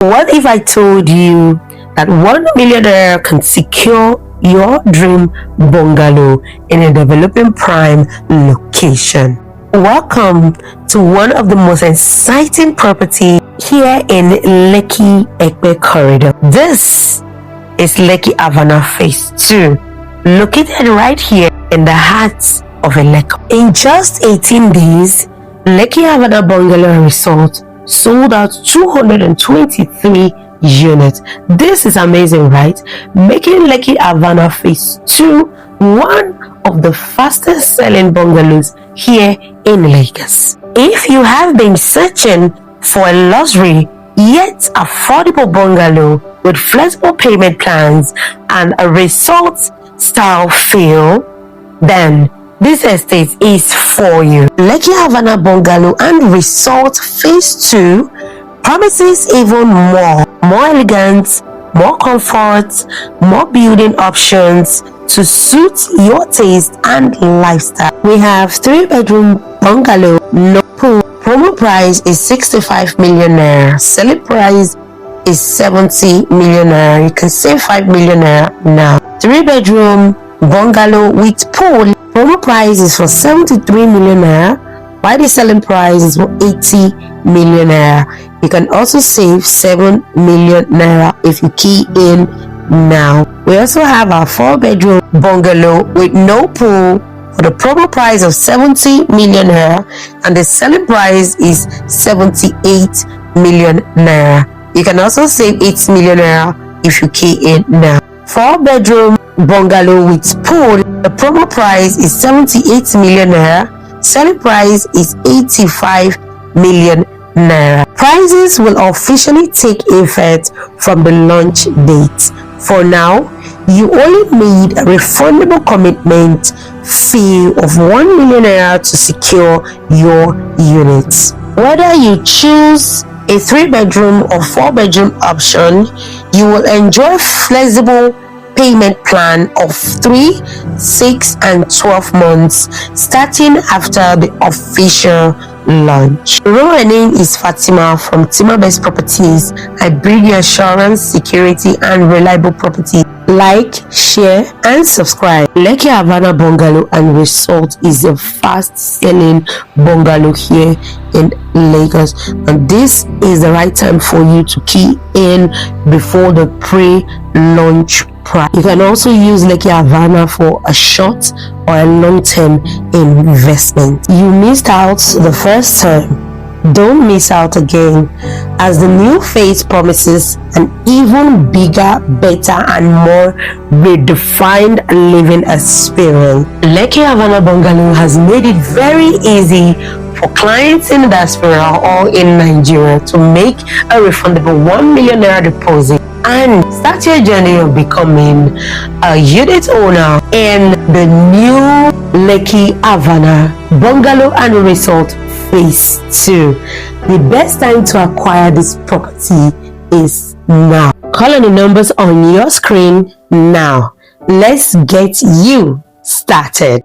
What if I told you that 1 millionaire can secure your dream bungalow in a developing prime location? Welcome to one of the most exciting properties here in Lekki Ekpe corridor. This is Lekki Avana Phase II, located right here in the heart of Eleko. In just 18 days, Lekki Avana Bungalow Resort sold out 223 units. This is amazing, right? Making Lekki Avana Phase II one of the fastest selling bungalows here in Lagos. If you have been searching for a luxury yet affordable bungalow with flexible payment plans and a resort style feel, then this estate is for you. Lekki Avana Bungalow and Resort Phase II promises even more elegance, more comfort, more building options to suit your taste and lifestyle. We have 3-bedroom bungalow, no pool. Promo price is 65 million naira. Selling price is 70 million naira. You can save 5 million naira now. 3-bedroom bungalow with pool. Promo price is for 73 million naira, while the selling price is for 80 million naira. You can also save 7 million naira if you key in now. We also have our 4-bedroom bungalow with no pool for the promo price of 70 million naira, and the selling price is 78 million naira. You can also save 8 million naira if you key in now. 4-bedroom bungalow with pool, the promo price is 78 million naira, selling price is 85 million naira. Prices will officially take effect from the launch date. For now, you only need a refundable commitment fee of 1 million naira to secure your units. Whether you choose a 3-bedroom or 4-bedroom option, you will enjoy flexible payment plan of 3, 6 and 12 months starting after the official launch. My name is Fatima from Best Properties. I bring you assurance, security and reliable property. Like, share and subscribe. Lekki Avana Bungalow and Resort is a fast selling bungalow here in Lagos, and this is the right time for you to key in before the pre-launch price. You can also use Lekki Avana for a short or a long-term investment. You missed out the first time. Don't miss out again, as the new phase promises an even bigger, better and more redefined living experience. Lekki Avana Bungalow has made it very easy for clients in the diaspora or in Nigeria to make a refundable 1 million naira deposit and start your journey of becoming a unit owner in the new Lekki Avana Bungalow and Resort Phase II. The best time to acquire this property is now. Call on the numbers on your screen now. Let's get you started.